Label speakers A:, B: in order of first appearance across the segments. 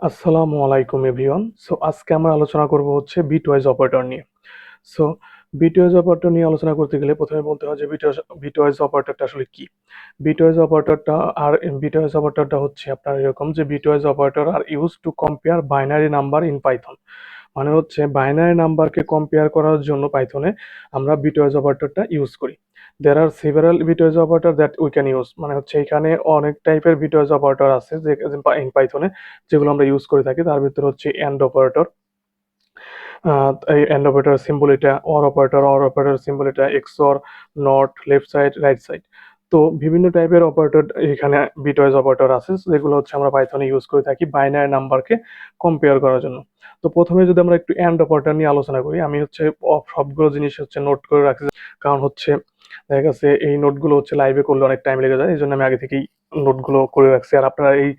A: আসসালামু আলাইকুম everyone. So আজকে আমরা আলোচনা করব হচ্ছে বিটওয়াইজ অপারেটর নিয়ে। সো বিটওয়াইজ অপারেটর নিয়ে আলোচনা করতে গেলে প্রথমে বলতে হয় যে বিটওয়াইজ অপারেটরটা আসলে কি। বিটওয়াইজ অপারেটরটা আর বিটওয়াইজ অপারেটরটা হচ্ছে আপনার এরকম যে bitwise operator are use to compare binary number in Python. মানে হচ্ছে বাইনারি নাম্বারকে কম্পেয়ার করার জন্য পাইথনে আমরা বিটওয়াইজ অপারেটরটা ইউজ করি। There are several bitwise operator that we can use, মানে হচ্ছে এখানে অনেক টাইপের বিটওয়াইজ অপারেটর আছে যে ইন পাইথনে যেগুলো আমরা ইউজ করে থাকি। তার ভিতরে হচ্ছে এন্ড অপারেটর, এই এন্ড অপারেটর সিম্বল এটা, অর অপারেটর সিম্বল এটা, XOR, not, left side, right side. তো বিভিন্ন টাইপের অপারেটর এখানে বিটওয়াইজ অপারেটর আছে যেগুলো হচ্ছে আমরা পাইথনে ইউজ করে থাকি বাইনারি নাম্বারকে কম্পেয়ার করার জন্য। তো প্রথমে যদি আমরা একটু এন্ড অপারেটর নিয়ে আলোচনা করি, আমি হচ্ছে সবগুলো জিনিস হচ্ছে নোট করে রাখছি, কারণ হচ্ছে দেখা গেছে এই নোটগুলো হচ্ছে লাইভে করলে অনেক টাইম লেগে যায়, এই জন্য আমি আগে থেকেই নোটগুলো করে রাখছি। আর আপনারা এই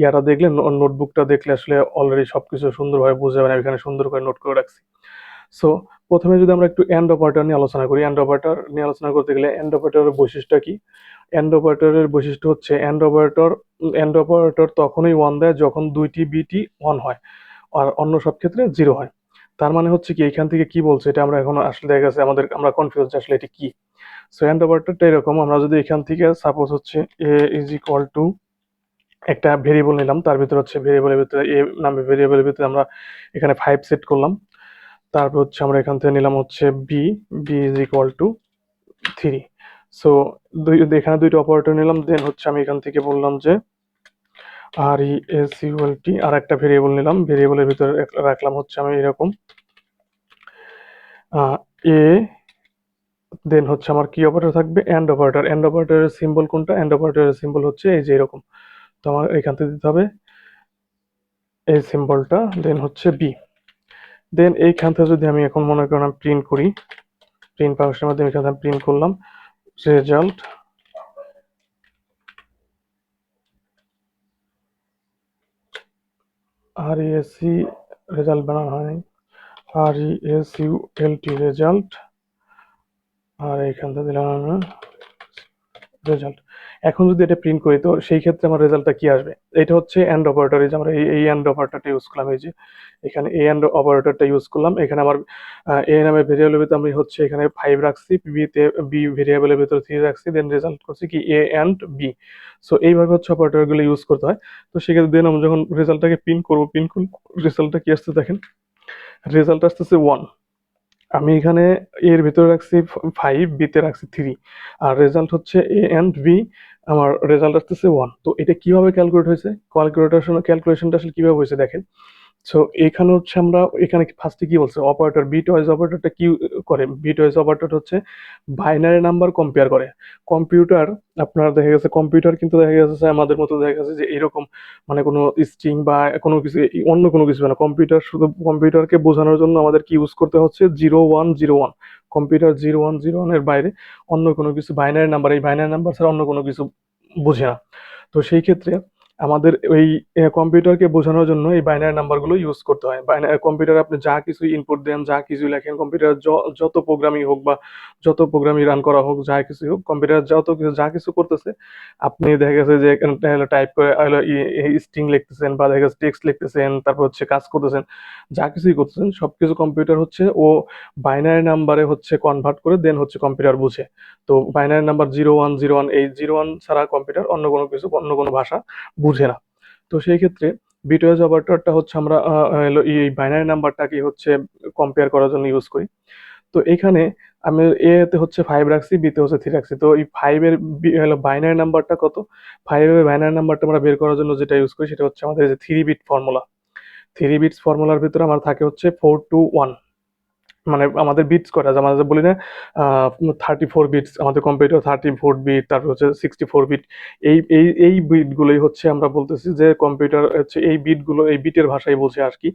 A: ইয়াটা দেখলে, নোটবুকটা দেখলে আসলে অলরেডি সবকিছু সুন্দরভাবে বুঝে যাবেন, আমি এখানে সুন্দর করে নোট করে রাখছি। সো প্রথমে যদি আমরা একটু এন্ড অপারেটর নিয়ে আলোচনা করি, এন্ড অপারেটর নিয়ে আলোচনা করতে গেলে এন্ড অপারেটরের বৈশিষ্ট্য কি? এন্ড অপারেটরের বৈশিষ্ট্য হচ্ছে এন্ড অপারেটর তখনই ওয়ান দেয় যখন দুইটি বিটই ওয়ান হয়, আর অন্য সব ক্ষেত্রে জিরো হয়। তার মানে হচ্ছে কি, এখান থেকে কি বলছে এটা আমরা এখন আসলে দেখা গেছে আমরা কনফিউজ যে আসলে এটা কি। সো এন্ড অপারেটরটা এরকম, আমরা যদি এখান থেকে সাপোজ হচ্ছে এ ইজ ইকুয়াল টু একটা ভেরিয়েবল নিলাম, তার ভিতরে হচ্ছে ভেরিয়েবলের ভিতরে এ নামে ভেরিয়েবলের ভিতরে আমরা এখানে 5 সেট করলাম। তারপর হচ্ছে আমরা এখান থেকে নিলাম হচ্ছে b, b is equal to 3। So এখানে দুইটা অপারেটর নিলাম, দেন হচ্ছে আমি এখান থেকে বললাম যে আর ই এস ইউএল টি, আর একটা ভেরিয়েবল নিলাম, ভেরিয়েবলের ভিতরে রাখলাম হচ্ছে আমি এরকম এ, দেন হচ্ছে আমার কি অপারেটর থাকবে, এন্ড অপারেটর। এন্ড অপারেটরের সিম্বল কোনটা? এন্ড অপারেটরের সিম্বল হচ্ছে এই যে এরকম। তো আমার এখান থেকে দিতে হবে এই সিম্বলটা, দেন হচ্ছে বি। দেন এইখান থেকে যদি আমি এখন মনে করেন প্রিন্ট করি, প্রিন্ট ফাংশনের মাধ্যমে এখানে প্রিন্ট করলাম রেজাল্ট, আর ইএসসি রেজাল্ট বানানো হয়, আর E S U L T result, আর এখান থেকে দিলাম রেজাল্ট। এখন যদি এটা প্রিন্ট করি তো সেই ক্ষেত্রে আমার রেজাল্টটা কি আসবে? এটা হচ্ছে এন্ড অপারেটর, এই যে আমরা এই এন্ড অপারেটরটা ইউজ করলাম, এই যে এখানে এই এন্ড অপারেটরটা ইউজ করলাম। এখানে আমার এ নামে ভেরিয়েবলের ভিতরে আমি হচ্ছে এখানে 5 রাখছি, বি তে বি ভেরিয়েবলের ভিতরে 3 রাখছি, দেন রেজাল্ট করছি কি এ এন্ড বি। সো এইভাবে হচ্ছে অপারেটরগুলো ইউজ করতে হয়। তো সেক্ষেত্রে দেন আমি যখন রেজাল্টটাকে প্রিন্ট করবো, প্রিন্ট করলে রেজাল্টটা কি আসছে দেখেন, রেজাল্ট আসতেছে 1। আমি এখানে এর ভিতরে রাখছি 5, বিতে রাখছি 3, আর রেজাল্ট হচ্ছে এ এন্ড বি, আমার রেজাল্ট আসতেছে 1। তো এটা কিভাবে ক্যালকুলেট হয়েছে, ক্যালকুলেশনটা আসলে কিভাবে হয়েছে দেখেন। সো এখানে হচ্ছে আমরা এখানে ফার্স্টে কি বলছে, অপারেটর বিটওয়াইজ অপারেটরটা কি করে, বিটওয়াইজ অপারেটর হচ্ছে বাইনারি নাম্বার কম্পেয়ার করে। কম্পিউটার, আপনার দেখা গেছে কম্পিউটার কিন্তু দেখা গেছে আমাদের মতো দেখা গেছে যে এরকম, মানে কোনো স্ট্রিং বা কোনো কিছু অন্য কোনো কিছু না, কম্পিউটার শুধু কম্পিউটারকে বোঝানোর জন্য আমাদের কি ইউজ করতে হচ্ছে 0101। কম্পিউটার 0101 এর বাইরে অন্য কোনো কিছু বাইনারি নাম্বার, এই বাইনারি নাম্বার ছাড়া অন্য কোনো কিছু বুঝে না। তো সেই ক্ষেত্রে আমাদের ওই কম্পিউটারকে বোঝানোর জন্য এই বাইনারি নাম্বারগুলো ইউজ করতে হয়। কম্পিউটারে আপনি যা কিছু ইনপুট দেন, যা কিছু লেখেন, কম্পিউটার যত প্রোগ্রামই হোক বা যত প্রোগ্রামই রান করা হোক, যা কিছু হোক, কম্পিউটার যত কিছু যা কিছু করতেছে, আপনি দেখা গেছে যে টাইপ করে স্ট্রিং লিখতেছেন বা দেখা গেছে টেক্সট লিখতেছেন, তারপর হচ্ছে কাজ করতেছেন, যা কিছুই করতেছেন সবকিছু কম্পিউটার হচ্ছে ও বাইনারি নাম্বারে হচ্ছে কনভার্ট করে, দেন হচ্ছে কম্পিউটার বুঝে। তো বাইনারি নাম্বার 0101, এই 01 ছাড়া কম্পিউটার অন্য কোনো কিছু, অন্য কোনো ভাষা বুঝে না। তো সেই ক্ষেত্রে বিটওয়াইজ অপারেটরটা হচ্ছে আমরা এই বাইনারি নাম্বারটাকে হচ্ছে কম্পেয়ার করার জন্য ইউজ করি। তো এখানে আমি এ তে হচ্ছে 5 রাখছি, বি তে হচ্ছে 3 রাখছি। তো এই 5 এর বাইনারি নাম্বারটা কত? 5 এর বাইনারি নাম্বারটা আমরা বের করার জন্য যেটা ইউজ করি সেটা হচ্ছে আমাদের যে 3 বিট ফর্মুলা। 3 বিটস ফর্মুলার ভিতরে আমার থাকে হচ্ছে 421, মানে আমাদের বিটস কয়টা, যে আমরা যে বলি না 34 বিটস, আমাদের কম্পিউটার 34 বিট, তারপর হচ্ছে 64 বিট। এই বিটগুলোই হচ্ছে আমরা বলতেছি যে কম্পিউটার হচ্ছে এই বিটগুলো, এই বিটের ভাষায় বলছে আর কি,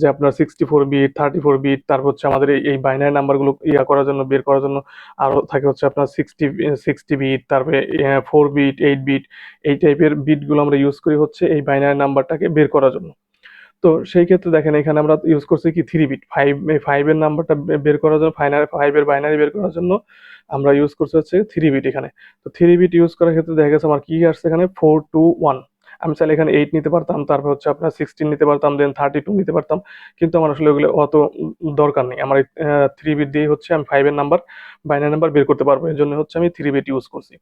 A: যে আপনার 64 বিট, 34 বিট, তারপর হচ্ছে আমাদের এই বাইনারি নাম্বারগুলো করার জন্য, বের করার জন্য আরো থাকে হচ্ছে আপনার 60 বিট, তারপরে 4 বিট, 8 বিট। এই টাইপের বিটগুলো আমরা ইউজ করি হচ্ছে এই বাইনারি নাম্বারটাকে বের করার জন্য। তো সেই ক্ষেত্রে দেখেন এখানে আমরা ইউজ করছি কি 3 বিট, 5, এই 5 এর নাম্বারটা বের করার জন্য, 5 এর বাইনারি বের করার জন্য আমরা ইউজ করছি হচ্ছে 3 বিট এখানে। তো 3 বিট ইউজ করার ক্ষেত্রে দেখা গেছে আমার কি আসছে এখানে 421। আমি চাইলে এখানে 8 নিতে পারতাম, তারপর হচ্ছে আপনার 16 নিতে পারতাম, দেন 32 নিতে পারতাম। কিন্তু আমার আসলে ওগুলো অত দরকার নেই। আমার এই 3 বিট দিয়েই হচ্ছে আমি 5 এর নাম্বার, বাইনারি নাম্বার বের করতে পারবো। এজন্য হচ্ছে আমি 3 বিট ইউজ করছি।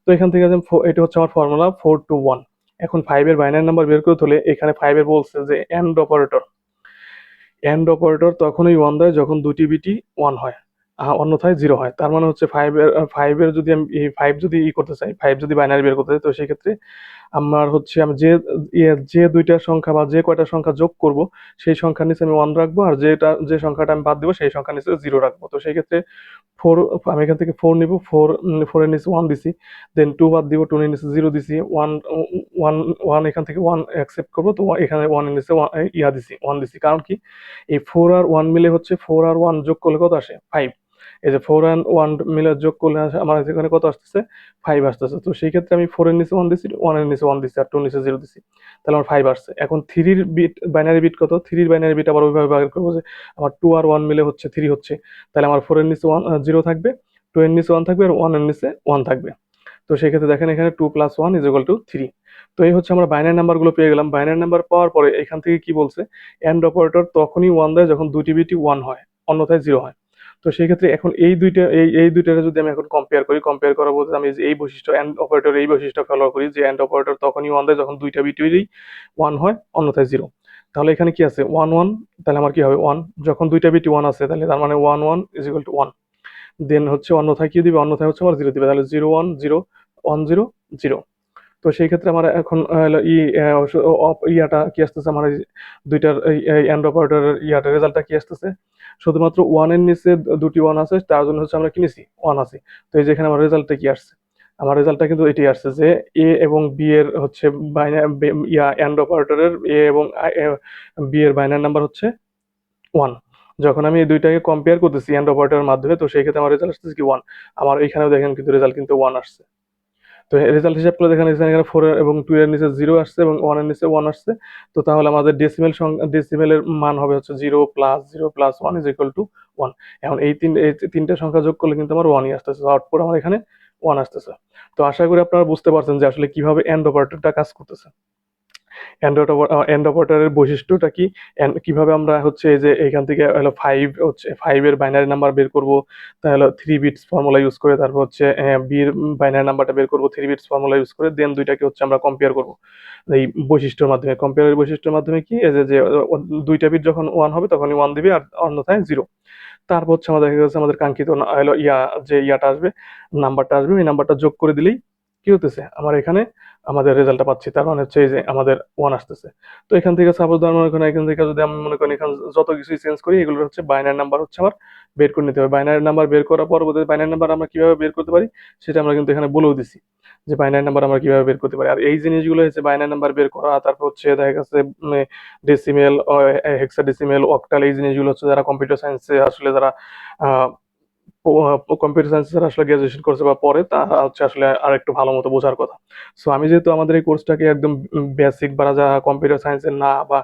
A: তো এখান থেকে যে এটা হচ্ছে আমার ফর্মুলা 4 to 1। এখন 5 এর বাইনারি নাম্বার বের করতে হলে এখানে 5 এর বলছে যে এন্ড অপারেটর তখনই 1 দেয় যখন দুটি বিটই 1 হয়, অন্যথায় 0 হয়। তার মানে হচ্ছে 5 এর যদি আমি এই 5 যদি করতে চাই, 5 যদি বাইনারি বের করতে চাই, তো সেই ক্ষেত্রে আমার হচ্ছে আমি যে দুইটা সংখ্যা বা যে কয়টা সংখ্যা যোগ করব সেই সংখ্যার নিচে আমি 1 রাখবো, আর যে সংখ্যাটা আমি বাদ দেবো সেই সংখ্যার নিচে 0 রাখবো। তো সেই ক্ষেত্রে 4, আমি এখান থেকে 4 নিব, 4 এর নিচে 1 দিছি, দেন 2 বাদ দিব, 2 এর নিচে 0 দিছি, 1 এখান থেকে 1 অ্যাকসেপ্ট করব, তো এখানে 1 এর নিচে দিছি, 1 দিছি। কারণ কি, এই 4 আর 1 মিলে হচ্ছে 4 আর 1 যোগ করলে কত আসে? 5। এই যে 4 and 1 মিলে যোগ করলে আমার এখানে কত আসতেছে? 5 আসতেছে। তো সেই ক্ষেত্রে আমি 4 এর নিচে 1 দিছি, 1 এর নিচে 1 দিছি, আর 2 এর নিচে 0 দিছি। তাহলে আমার 5 আসছে। এখন 3 এর বিট, বাইনারি বিট কত? 3 এর বাইনারি বিট আবার ওইভাবে বের করব যে আমার 2 আর 1 মিলে হচ্ছে 3 হচ্ছে। তাহলে আমার 4 এর নিচে 0 থাকবে, 2 এর নিচে 1 থাকবে, আর 1 এর নিচে 1 থাকবে। তো সেক্ষেত্রে দেখেন এখানে 2 + 1 = 3। তো এই হচ্ছে আমরা বাইনারি নাম্বারগুলো পেয়ে গেলাম। বাইনারি নাম্বার পাওয়ার পরে এখান থেকে কি বলছে? এন্ড অপারেটর তখনই 1 দেয় যখন দুটি বিটই 1 হয়, অন্যথায় 0 হয়। তো সেই ক্ষেত্রে এখন এই দুইটারে যদি আমি এখন কম্পেয়ার করা বলতে আমি এই বৈশিষ্ট্য এন্ড অপারেটর এই বৈশিষ্ট্য ফলো করি যে এন্ড অপারেটর তখনই 1 দেয় যখন দুইটা বিটই 1 হয়, অন্যথায় 0। তাহলে এখানে কি আছে? 1 1, তাহলে আমার কি হবে? 1। যখন দুইটা বিটই 1 আছে তাহলে তার মানে 1 1 = 1। দেন হচ্ছে অন্যথায় কি দিবে? অন্যথায় হচ্ছে আমার 0 দিবে। তাহলে 0 1 0 1 0 0। তো সেই ক্ষেত্রে আমার এখন হলো ইয়াটা কি আসতেছে? আমার এই দুইটার এই এন্ড অপারেটরের রেজাল্টটা কি আসতেছে? শুধুমাত্র 1 এর নিচে দুটি 1 আছে, তার জন্য হচ্ছে আমরা কি নিছি? 1 আছে। তো এই যে এখানে আমার রেজাল্টটা কি আসছে? আমার রেজাল্টটা কিন্তু এটাই আসছে যে এ এবং বি এর হচ্ছে এন্ড অপারেটরের এ এবং বি এর বাইনারি নাম্বার হচ্ছে 1। যখন আমি এই দুইটাকে কম্পেয়ার করতেছি এন্ড অপারেটরের মাধ্যমে, তো সেই ক্ষেত্রে আমার রেজাল্ট আসতেছে কি? 1। আমার এইখানেও দেখেন কিন্তু রেজাল্ট কিন্তু 1 আসছে। তো রেজাল্ট হিসাব করে দেখেন এখানে 4 এবং 2 এর নিচে 0 আসছে এবং 1 এর নিচে 1 আসছে। তো তাহলে আমাদের ডেসিমেলের মান হবে হচ্ছে 0 + 0 + 1 = 1। এখন এই তিনটা সংখ্যা যোগ করলে কিন্তু আমার 1 ই আসতেছে। আউটপুট আমার এখানে 1 আসতেছে। তো আশা করি আপনারা বুঝতে পারছেন যে আসলে কিভাবে এন্ড অপারেটরটা কাজ করতেছে। এন্ড অপারেটরের বৈশিষ্ট্যটা কি, কিভাবে আমরা হচ্ছে এই যে এখান থেকে হলো 5 এর বাইনারি নাম্বার বের করব, তাহলে 3 বিটস ফর্মুলা ইউজ করে, তারপর হচ্ছে বি এর বাইনারি নাম্বারটা বের করব 3 বিটস ফর্মুলা ইউজ করে, দেন দুইটাকে হচ্ছে আমরা কম্পেয়ার করব এই বৈশিষ্ট্যের মাধ্যমে। কম্পেয়ারের বৈশিষ্ট্যের মাধ্যমে কি, এই যে দুইটা বিট যখন 1 হবে তখনই 1 দিবে, আর অন্যথায় 0। তারপর হচ্ছে আমাদের দেখা গেছে আমাদের কাঙ্ক্ষিত হলো যে ইয়াটা আসবে, নাম্বারটা আসবে, ওই নাম্বারটা যোগ করে দিলেই কি হতেছে? আমার এখানে আমাদের রেজাল্টটা পাচ্ছি। তার মানে হচ্ছে এই যে আমাদের 1 আসতেছে। তো এখান থেকে সাপোজ ধরেন মনে করেন এখান থেকে যদি আমি মনে করি এখানে যত কিছুই চেঞ্জ করি, এগুলো হচ্ছে বাইনারি নাম্বার হচ্ছে আমার বের করে নিতে হবে। বাইনারি নাম্বার বের করার পরবর্তীতে বাইনারি নাম্বার আমরা কিভাবে বের করতে পারি সেটা আমরা কিন্তু এখানে বলেও দিছি যে বাইনারি নাম্বার আমরা কিভাবে বের করতে পারি। আর এই জিনিসগুলো হচ্ছে বাইনারি নাম্বার বের করা, তারপর হচ্ছে দেখা গেছে ডেসিমেল, হেক্সাডেসিমেল, অক্টাল, এই জিনিসগুলো হচ্ছে যারা কম্পিউটার সায়েন্সে আসলে যারা আহ কম্পিউটার সায়েন্স যারা আসলে গ্রাজুয়েশন করছে বা পরে, তারা হচ্ছে আসলে আর একটু ভালো মতো বোঝার কথা। সো আমি যেহেতু আমাদের এই কোর্সটাকে একদম বেসিক বা যারা কম্পিউটার সায়েন্সের না বা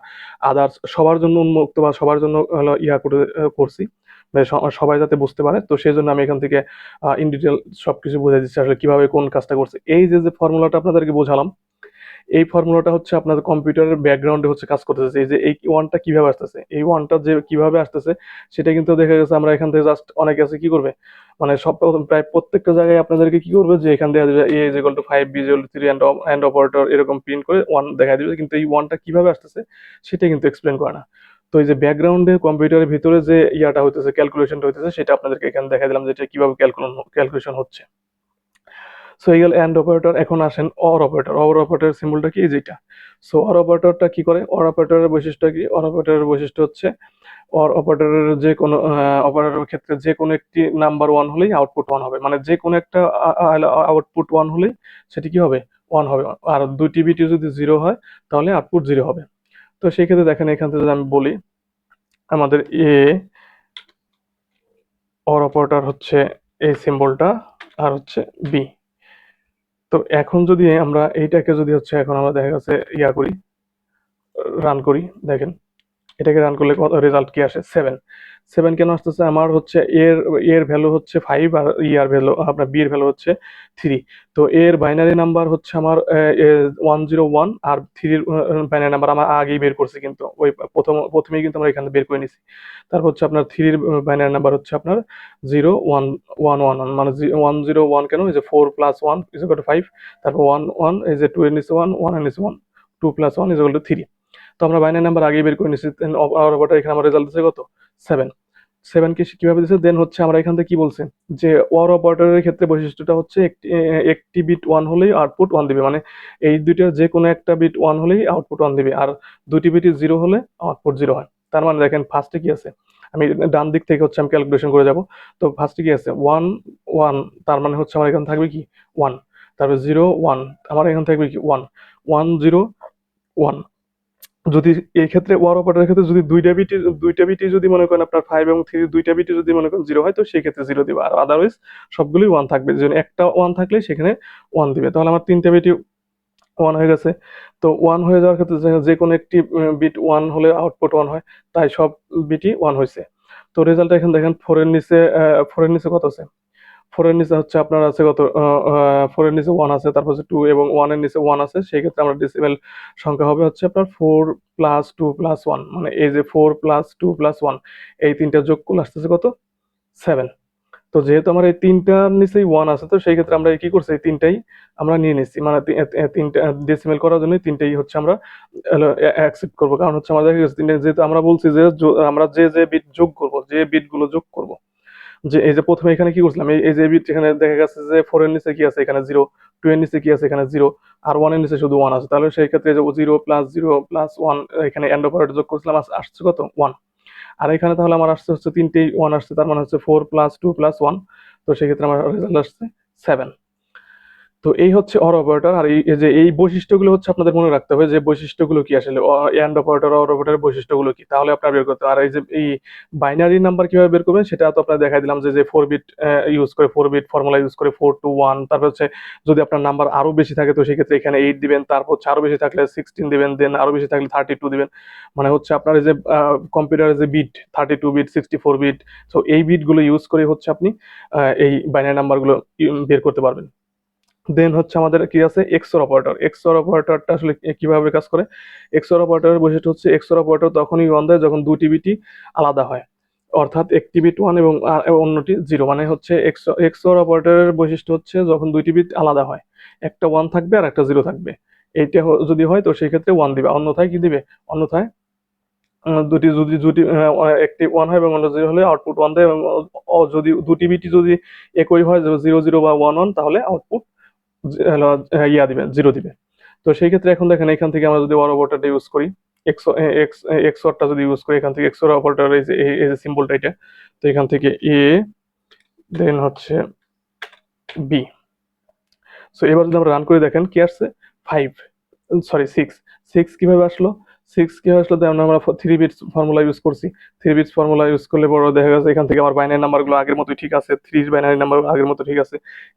A: আদার্স সবার জন্য উন্মুক্ত বা সবার জন্য হলো করে করছি, মানে সবাই যাতে বুঝতে পারে, তো সেই জন্য আমি এখান থেকে ইন ডিটেল সবকিছু বুঝাই দিচ্ছি আসলে কিভাবে কোন কাজটা করছে। এই যে ফর্মুলাটা আপনাদেরকে বোঝালাম, এই ফর্মুলাটা হচ্ছে আপনাদের কম্পিউটারের ব্যাকগ্রাউন্ডে হচ্ছে কাজ করতেছে। এই যে এই ওয়ানটা কিভাবে আসতেছে, এই ওয়ানটা যে কিভাবে আসতেছে সেটা কিন্তু দেখা গেছে আমরা এখান থেকে জাস্ট অনেকে আছে কি করবে, মানে সব প্রায় প্রত্যেকটা জায়গায় আপনাদেরকে কি করবে যে এখান থেকে a is equal to 5, b is equal to 3 and operator এরকম প্রিন্ট করে 1 দেখা দিবে, কিন্তু এই ওয়ানটা কিভাবে আসতেছে সেটা কিন্তু এক্সপ্লেন করে না। তো এই যে ব্যাকগ্রাউন্ডে কম্পিউটারের ভিতরে যে ইয়াটা হইতেছে, ক্যালকুলেশনটা হইতেছে, সেটা আপনাদেরকে এখানে দেখা দিলাম যে এটা কিভাবে ক্যালকুলেশন হচ্ছে। সো এই গেল এন্ড অপারেটর। এখন আসেন অর অপারেটর। অর অপারেটর সিম্বলটা কি? যেটা। সো অর অপারেটরটা কি করে? অর অপারেটরের বৈশিষ্ট্য কি? অর অপারেটরের বৈশিষ্ট্য হচ্ছে অর অপারেটরের যে কোনো অপারেটরের ক্ষেত্রে যে কোনো একটি নাম্বার 1 হলেই আউটপুট 1 হবে। মানে যে কোনো একটা আউটপুট 1 হলেই সেটি কি হবে? 1 হবে। আর দুইটি বিটি যদি 0 হয় তাহলে আউটপুট 0 হবে। তো সেই ক্ষেত্রে দেখেন এখান থেকে যদি আমি বলি আমাদের অর অপারেটর হচ্ছে এই সিম্বলটা, আর হচ্ছে বি। তো এখন যদি আমরা এইটাকে যদি হচ্ছে এখন আমরা দেখা গেছে করি, রান করি, দেখেন এটাকে রান করলে রেজাল্ট কি আসে 7। 7 কেন আসতেছে? আমার হচ্ছে এর ভ্যালু হচ্ছে 5 আর ইয়ার ভ্যালু আপনার বি এর ভ্যালু হচ্ছে 3। তো এর বাইনারি নাম্বার হচ্ছে আমার 101 আর 3 এর বাইনারি নাম্বার আমার আগেই বের করছি, কিন্তু ওই প্রথমেই কিন্তু আমরা এখানে বের করে নিছি। তারপর হচ্ছে আপনার 3 এর বাইনারি নাম্বার হচ্ছে আপনার 01111, মানে 101 কেন? এই যে 4 প্লাস 1 ইজ ইকুয়াল টু 5, তারপর 1 এই যে 2 এর নিচে 1 1 এর নিচে 1, 2 প্লাস 1 ইজ ইকুয়াল টু 3। তো আমরা বাইনারি নাম্বার আগেই বের করে নিছি, আর ওটা এখানে আমার রেজাল্ট দিচ্ছে কত 7। 7 কে কিভাবে দিচ্ছে? দেন হচ্ছে আমরা এখান থেকে কি বলছে যে ওর অপারেটরের ক্ষেত্রে বৈশিষ্ট্যটা হচ্ছে একটি বিট 1 হলেই আউটপুট 1 দিবে, মানে এই দুইটার যে কোনো একটা বিট 1 হলেই আউটপুট 1 দিবে, আর দুটি বিট 0 হলে আউটপুট 0 হয়। তার মানে দেখেন ফার্স্টে কি আছে, আমি ডান দিক থেকে হচ্ছে আমি ক্যালকুলেশন করে যাব। তো ফার্স্টে কি আছে 1 1, তার মানে হচ্ছে আমার এখানে থাকবে কি 1, তারপর 0 1, আমার এখানে থাকবে কি 1 1 0 1। যদি এই ক্ষেত্রে ওয়ার অপারেটরের ক্ষেত্রে যদি দুইটা বিটি যদি মনে করেন আপনার 5 এবং 3 দুইটা বিটি যদি মনে করেন 0 হয়, তো সেই ক্ষেত্রে 0 দিবে, আর আদারওয়াইজ সবগুলোই 1 থাকবে। যেন একটা 1 থাকলে সেখানে 1 দিবে। তাহলে আমার তিনটা বিটি 1 হয়ে গেছে। তো 1 হয়ে যাওয়ার ক্ষেত্রে যে কোনো একটি বিট 1 হলে আউটপুট 1 হয়, তাই সব বিটই 1 হয়েছে। তো রেজাল্টটা এখানে দেখেন 4 এর নিচে কত আছে? 4 এর নিচে হচ্ছে আপনার আছে কত? 4 এর নিচে 1 আছে, তারপর হচ্ছে 2 এবং 1 এর নিচে 1 আছে। সেই ক্ষেত্রে আমরা ডেসিমেল সংখ্যা হবে হচ্ছে আপনার 4 প্লাস 2 প্লাস 1, মানে এই যে 4 প্লাস 2 প্লাস 1 এই তিনটা যোগ করলে আসতেছে কত 7। তো যেহেতু আমার এই তিনটার নিচেই 1 আছে, তো সেই ক্ষেত্রে আমরা কি করছি, এই তিনটাই আমরা নিয়ে নিচ্ছি, মানে তিনটা ডেসিমেল করার জন্য তিনটাই হচ্ছে আমরা অ্যাকসেপ্ট করবো। কারণ হচ্ছে আমাদের তিনটা, যেহেতু আমরা বলছি যে আমরা যে বিট যোগ করব, যে বিটগুলো যোগ করব, যে এই যে প্রথমে এখানে কি করছিলাম, এই যে বিট এখানে দেখা গেছে যে 4 এর নিচে কি আছে, এখানে 0, 2 এর নিচে কি আছে, এখানে 0, আর 1 এর নিচে শুধু 1 আছে। তাহলে সেই ক্ষেত্রে যে 0 প্লাস 0 প্লাস 1 এখানে এন্ড অপারেটর যোগ করছিলাম, আসছে কত 1। আর এখানে তাহলে আমার আসছে হচ্ছে তিনটেই 1 আসছে, তার মানে হচ্ছে 4 প্লাস 2 প্লাস 1। তো সেই ক্ষেত্রে আমার রেজাল্ট আসছে 7। তো এই হচ্ছে অর অপারেটর। আর এই যে এই বৈশিষ্ট্যগুলো হচ্ছে আপনাদের মনে রাখতে হবে, যে বৈশিষ্ট্যগুলো কি আসলে এন্ড অপারেটর অর অপারেটরের বৈশিষ্ট্যগুলো কি, তাহলে আপনারা বের করতে। আর এই যে এই বাইনারি নাম্বার কিভাবে বের করবেন সেটা তো আপনাদের দেখাই দিলাম, যে 4 বিট ইউজ করে, 4 বিট ফর্মুলা ইউজ করে 4 to 1। তারপর হচ্ছে যদি আপনার নাম্বার আরো বেশি থাকে, তো সেক্ষেত্রে এখানে 8 দিবেন, তারপর হচ্ছে আরো বেশি থাকলে 16 দিবেন, দেন আরো বেশি থাকলে 32 দিবেন। মানে হচ্ছে আপনার এই যে কম্পিউটারের যে বিট 32 বিট, 64 বিট, তো এই বিটগুলো ইউজ করে হচ্ছে আপনি এই বাইনারি নাম্বারগুলো বের করতে পারবেন। দেন হচ্ছে আমাদের কি আছে এক্সঅর অপারেটর। এক্সঅর অপারেটরটা আসলে কিভাবে কাজ করে? এক্সঅর অপারেটরের বৈশিষ্ট্য হচ্ছে এক্সঅর অপারেটর তখনই 1 দেয় যখন দুটি বিটই আলাদা হয়, অর্থাৎ একটি বিট 1 এবং অন্যটি 0। মানে হচ্ছে এক্সঅর অপারেটরের বৈশিষ্ট্য হচ্ছে যখন দুইটি বিট আলাদা হয়, একটা 1 থাকবে আর একটা 0 থাকবে। এইটা যদি হয় তো সেই ক্ষেত্রে 1 দিবে, অন্যথায় কি দিবে? অন্যথায় দুটি যদি দুটি একটি 1 হয় এবং অন্য 0 হলে আউটপুট 1 দেয়, এবং যদি দুটি বিটই যদি একই হয় 0 0 বা 1 1, তাহলে আউটপুট হলো ইয়া দিবে 0 দিবে। তো সেই ক্ষেত্রে এখন দেখেন এখান থেকে আমরা যদি ওয়ার অপারেটরটা ইউজ করি, এক্স এক্স এক্সঅরটা যদি ইউজ করি, এখান থেকে এক্সঅর অপারেটর এই যে সিম্বলটা এটা, তো এখান থেকে এ দেন হচ্ছে বি। সো এবার যদি আমরা রান করে দেখেন কি আসছে 5, সরি 6। 6 কিভাবে আসলো? 6 কিভাবে আসলো? যেমন আমরা 3 বিটস ফর্মুলা ইউজ করছি। 3 বিটস ফর্মুলা ইউজ করলে বড় দেখা গেছে এখান থেকে আমার বাইনারি নাম্বারগুলো আগের মতোই ঠিক আছে, 3 বাইনারি নাম্বার আগের মতো ঠিক আছে।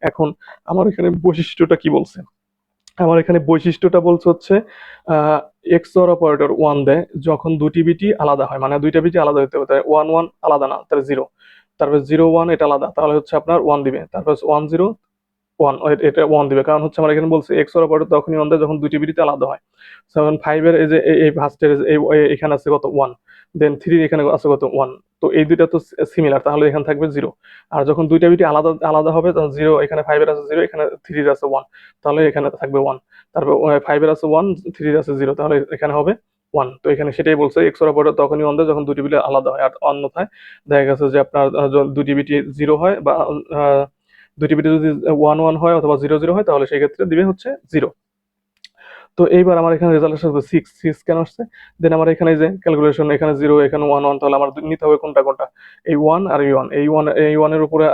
A: এখন আমার এখানে বৈশিষ্ট্যটা কি বলছে? আমার এখানে বৈশিষ্ট্যটা বলছে হচ্ছে এক্সঅর অপারেটর 1 দেয় যখন দুটি বিটই আলাদা হয়, মানে দুইটা বিটই আলাদা হতে হবে, তাই 1 1 আলাদা না, তাহলে 0। তারপর 0 1 এটা আলাদা, তাহলে হচ্ছে আপনার 1 দিবে। তারপর 1 0 1 এটা 1 দিবে, কারণ হচ্ছে আমার এখানে বলছে এক্সঅর অপারেটর তখনই 1 দেয় যখন দুইটি বিটই আলাদা হয়। 5 এর এই যে এই ফার্স্টের এখানে আছে কত 1, দেন 3 এখানে আছে কত 1। তো এই দুইটা তো সিমিলার, তাহলে এখানে থাকবে 0। আর যখন দুইটা বিটই আলাদা আলাদা হবে তখন 0, এখানে 5 এর আছে 0, এখানে 3 এর আছে 1, তাহলে এখানে থাকবে 1। তারপর 5 এর আছে 1, 3 এর আছে 0, তাহলে এখানে হবে 1। তো এখানে সেটাই বলছে এক্সঅর অপারেটর তখনই 1 দেয় যখন দুটি বিট আলাদা হয়, আর অন্যথায় দেখা গেছে যে আপনার দুটি বিটই 0 হয় বা দুটি বিটে যদি 1 1 হয় অথবা 0 0 হয়, তাহলে সেই ক্ষেত্রে দিবে হচ্ছে 0। তো এইবার আমার এখানে রেজাল্ট আসছে 6। 6 কেন আসছে? দেন আমার এখানে এই যে ক্যালকুলেশন, এখানে 0 এখানে 1 1, তাহলে আমার নিতে হবে কোনটা কোনটা, এই 1 আর এই 1। এই 1 এর উপরে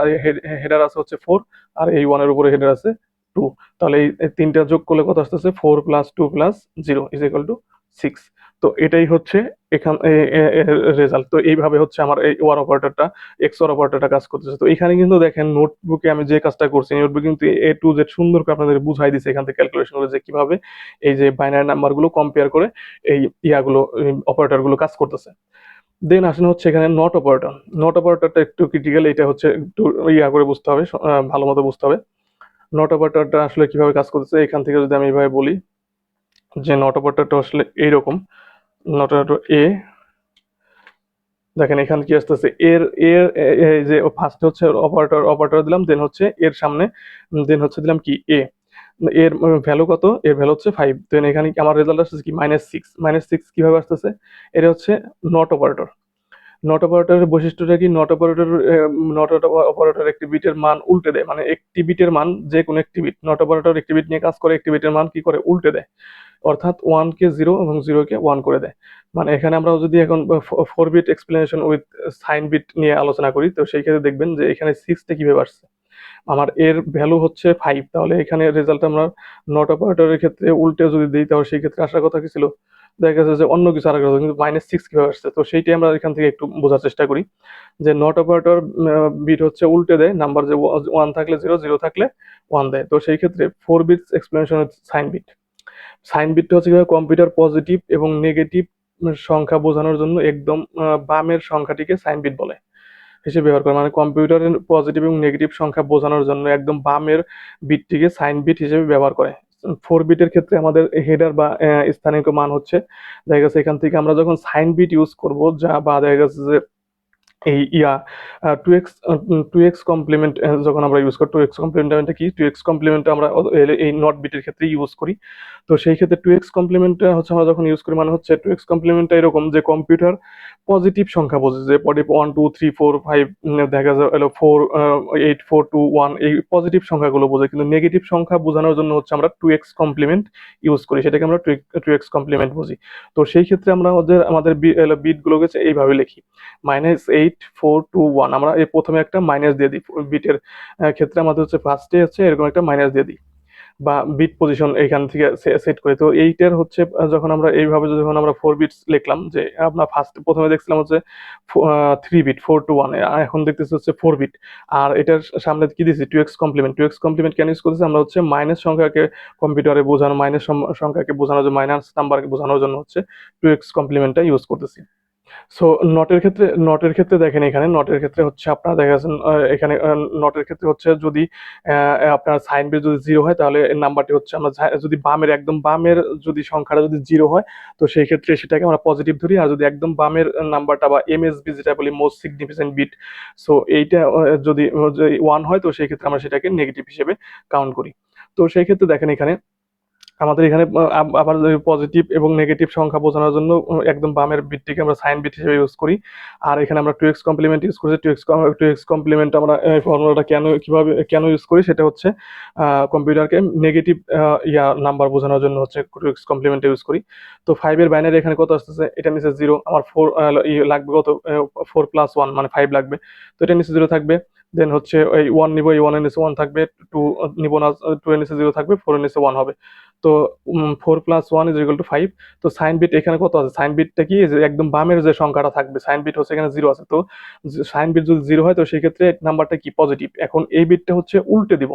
A: হেডার আছে হচ্ছে 4, আর এই 1 এর উপরে হেডার আছে 2। তাহলে এই তিনটা যোগ করলে কত আসতেছে 4 plus 2 plus 0 is equal two 6। তো এটাই হচ্ছে এখান রেজাল্ট। তো এইভাবে হচ্ছে আমার এই ওয়ার অপারেটরটা এক্সওর অপারেটরটা কাজ করতেছে। তো এখানে কিন্তু দেখেন নোটবুকে আমি যে কাজটা করছি, নোটবুক কিন্তু এ টু জেড সুন্দর করে আপনাদের বুঝাই দিছে এখান থেকে ক্যালকুলেশন করে যে কিভাবে এই যে বাইনারি নাম্বারগুলো কম্পেয়ার করে এই ইয়াগুলো অপারেটরগুলো কাজ করতেছে। দেন আসেন হচ্ছে এখানে নট অপারেটর। নট অপারেটরটা একটু ক্রিটিক্যাল, এটা হচ্ছে একটু ইয়া করে বুঝতে হবে, ভালো মতো বুঝতে হবে। নট অপারেটরটা আসলে কিভাবে কাজ করতেছে এখান থেকে যদি আমি এইভাবে বলি যে নট অপারেটরটা আসলে এইরকম। নট অপারেটর এ, দেখেন এখানে কি আসতেছে এর এর এই যে ফার্স্ট হচ্ছে অপারেটর অপারেটর দিলাম, দেন হচ্ছে এর সামনে দেন হচ্ছে দিলাম কি এ, এর ভ্যালু কত, এর ভ্যালু হচ্ছে 5। দেন এখানে আমার রেজাল্ট আসছে কি -6। -6 কিভাবে আসতেছে, এটা হচ্ছে নট অপারেটর। নট অপারেটরের বৈশিষ্ট্যটা কি, নট অপারেটর একটি বিটের মান উল্টে দেয়, মানে একটি বিটের মান যে কোনো একটি বিট, নট অপারেটর একটি বিট নিয়ে কাজ করে, একটি বিটের মান কি করে উল্টে দেয়, অর্থাৎ 1 কে 0 এবং 0 কে 1 করে দেয়। মানে এখানে আমরা যদি এখন 4 bit explanation with sign bit নিয়ে আলোচনা করি, তো সেই ক্ষেত্রে দেখবেন যে এখানে 6 টা কিভাবে আসছে। আমার এর ভ্যালু হচ্ছে 5, তাহলে এখানে রেজাল্ট আমরা নট অপারেটরের ক্ষেত্রে উল্টে যদি দিই তাহলে সেই ক্ষেত্রে আসার কথা কি ছিল, দেখা গেছে যে অন্য কিছু আসার কথা, কিন্তু -6 কিভাবে আসছে। তো সেইটাই আমরা এখান থেকে একটু বোঝার চেষ্টা করি যে নট অপারেটর বিট হচ্ছে উল্টে দেয় নাম্বার, যে 1 থাকলে 0, 0 থাকলে 1 দেয়। তো সেই ক্ষেত্রে 4 bits explanation sign bit. Sign বিটটা হচ্ছে কিভাবে, কম্পিউটার পজিটিভ এবং নেগেটিভ সংখ্যা বোঝানোর জন্য একদম বামের সংখ্যাটিকে সাইন বিট বলে হিসেবে ব্যবহার করে, মানে কম্পিউটারের পজিটিভ এবং নেগেটিভ সংখ্যা বোঝানোর জন্য একদম বামের বিটটিকে সাইন বিট হিসেবে ব্যবহার করে। 4 বিটের ক্ষেত্রে আমাদের হেডার বা স্থানীয় মান হচ্ছে, দেখা গেছে এখান থেকে আমরা যখন সাইন বিট ইউজ করব, যা বা দেখা গেছে যে এই ইয়া 2x 2x কমপ্লিমেন্ট যখন আমরা ইউজ করি, 2x কমপ্লিমেন্টটা কি, 2x কমপ্লিমেন্ট আমরা এই নট বিটের ক্ষেত্রে ইউজ করি। তো সেই ক্ষেত্রে 2x কমপ্লিমেন্টটা হচ্ছে আমরা যখন ইউজ করি, মানে হচ্ছে 2x কমপ্লিমেন্টটা এরকম যে কম্পিউটার পজিটিভ সংখ্যা বোঝে, যে 1 2 3 4 5 দেখা যায় হলো 4 8 4 2 1 এই পজিটিভ সংখ্যাগুলো বোঝে, কিন্তু নেগেটিভ সংখ্যা বোঝানোর জন্য হচ্ছে আমরা 2x কমপ্লিমেন্ট ইউজ করি, সেটাকে আমরা 2x কমপ্লিমেন্ট বুঝি। তো সেই ক্ষেত্রে আমরা আমাদের বিটগুলোকে এইভাবে লিখি -8 4 2 1, আমরা এই প্রথমে একটা মাইনাস দিয়ে দিই বিটের ক্ষেত্রে, আমাদের হচ্ছে ফার্স্টে হচ্ছে এরকম একটা মাইনাস দিয়ে দিই বা বিট পজিশন এখান থেকে সেট করি। তো এইটার হচ্ছে যখন আমরা এইভাবে যখন আমরা 4 বিটস লিখলাম, যে আমরা প্রথমে দেখছিলাম হচ্ছে 3 বিট 4 to 1, এখন দেখতেছি হচ্ছে 4 বিট। আর এটার সামনে কি দিয়েছি 2x কমপ্লিমেন্ট। 2x কমপ্লিমেন্ট কেন ইউজ করতেছি, আমরা হচ্ছে মাইনাস সংখ্যাকে কম্পিউটারে বোঝানো, মাইনাস সংখ্যাকে বোঝানোর জন্য, মাইনাস নাম্বারকে বোঝানোর জন্য হচ্ছে 2x কমপ্লিমেন্টটা ইউজ করতেছি। সো নটের ক্ষেত্রে দেখেন, এখানে নটের ক্ষেত্রে হচ্ছে আপনারা দেখা যাচ্ছে এখানে নটের ক্ষেত্রে হচ্ছে যদি আপনার সাইন বিট যদি 0 হয়, তাহলে নাম্বারটি হচ্ছে আমরা যদি বামের একদম বামের যদি সংখ্যাটা যদি 0 হয়, তো সেই ক্ষেত্রে সেটাকে আমরা পজিটিভ ধরি। আর যদি একদম বামের নাম্বারটা বা এমএসবি যেটা বলি, মোস্ট সিগনিফিকেন্ট বিট, সো এইটা যদি 1 হয়, তো সেই ক্ষেত্রে আমরা সেটাকে নেগেটিভ হিসেবে কাউন্ট করি। তো সেই ক্ষেত্রে দেখেন এখানে আমাদের এখানে আবার পজিটিভ এবং নেগেটিভ সংখ্যা বোঝানোর জন্য একদম বামের বিটটিকে আমরা সাইন বিট হিসেবে ইউজ করি। আর এখানে আমরা 2x কমপ্লিমেন্ট ইউজ করেছি। 2x কমপ্লিমেন্ট আমরা এই ফর্মুলাটা কেন ইউজ করি, সেটা হচ্ছে কম্পিউটারকে নেগেটিভ নাম্বার বোঝানোর জন্য হচ্ছে 2x কমপ্লিমেন্ট ইউজ করি। তো 5 এর বাইনারি এখানে কত আসতেছে, এটা নিচে 0, আমার 4 লাগবে কত, 4 + 1 মানে 5 লাগবে। তো এটা নিচে 0 থাকবে। দেন হচ্ছে এই 1 নিব, এই 1 এর নিচে 1 থাকবে, 2 নিব না, 2 এর নিচে 0 থাকবে, 4 এর নিচে 1 হবে। তো 4 + 1 = 5। তো সাইন বিট এখানে কত আছে, সাইন বিটটা কি, যে একদম বামের যে সংখ্যাটা থাকবে, সাইন বিট হচ্ছে এখানে 0 আছে। তো সাইন বিট যদি 0 হয়, তো সেই ক্ষেত্রে নাম্বারটা কি পজিটিভ। এখন এই বিটটা হচ্ছে উল্টে দিব,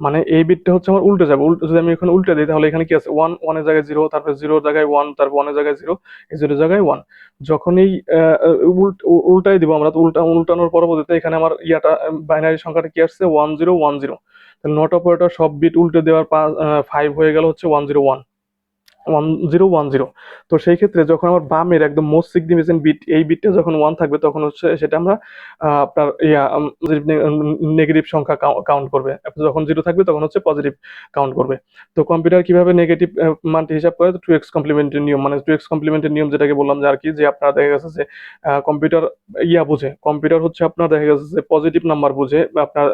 A: মানে এই বিটটা হচ্ছে আমার উল্টে যাবে। যদি আমি এখানে উল্টে দিই, তাহলে এখানে কি আছে, 1 1 এর জায়গায় 0, তারপর 0 এর জায়গায় 1, তারপর 1 এর জায়গায় 0, এই 0 এর জায়গায় 1। যখনই উল্টাই দিব আমরা, তো উল্টানোর পরবর্তীতে এখানে আমার বাইনারি সংখ্যাটা কি আসছে, 1 0 1 0। তাহলে নট অপারেটর সব বিট উল্টে দেওয়ার 5 হয়ে গেল হচ্ছে 1 0 1 1 0 1 0। তো সেই ক্ষেত্রে যখন আমার বামের একদম মোস্ট সিগনিফিকেন্ট বিট, এই বিটটা যখন 1 থাকবে, তখন হচ্ছে সেটা আমরা আপনার নেগেটিভ সংখ্যা কাউন্ট করবে। যখন 0 থাকবে, তখন হচ্ছে পজিটিভ কাউন্ট করবে। তো কম্পিউটার কিভাবে নেগেটিভ মানটি হিসাব করে, 2x কমপ্লিমেন্টের নিয়ম, মানে 2x কমপ্লিমেন্টের নিয়ম যেটাকে বললাম, যে আর কি, যে আপনার দেখা গেছে যে কম্পিউটার বুঝে, কম্পিউটার হচ্ছে আপনার দেখা গেছে যে পজিটিভ নাম্বার বুঝে, আপনার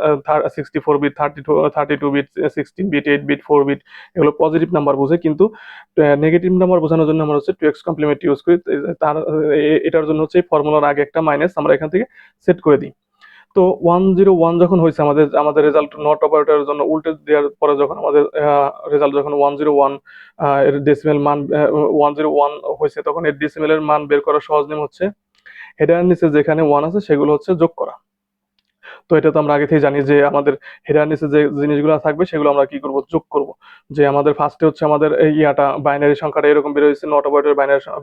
A: 64 bit, 32 bit, 16 bit, 8 bit, 4 bit, এগুলো পজিটিভ নাম্বার বুঝে। কিন্তু নেগেটিভ নাম্বার বোঝানোর জন্য আমরা হচ্ছে 2x কমপ্লিমেন্ট ইউজ করি। তার এটার জন্য হচ্ছে ফর্মুলার আগে একটা মাইনাস আমরা এখান থেকে সেট করে দিই। তো 101 যখন হয়েছে আমাদের আমাদের রেজাল্ট নট অপারেটরের জন্য উল্টে দেওয়ার পরে যখন আমাদের রেজাল্ট যখন 101 এর ডেসিমেল মান 101 হয়েছে, তখন এর ডেসিমেলের মান বের করার সহজ নিয়ম হচ্ছে হেডার নিচে যেখানে 1 আছে সেগুলো হচ্ছে যোগ করা। তো এটা তো আমরা আগে থেকে জানি যে আমাদের হেডার নিচে যে জিনিসগুলো থাকবে সেগুলো আমরা কি করব, যোগ করব। যে আমাদের ফার্স্টে হচ্ছে আমাদের এই ইয়াটা বাইনারি সংখ্যাটা এরকম বের হয়েছে, নট অপারেটর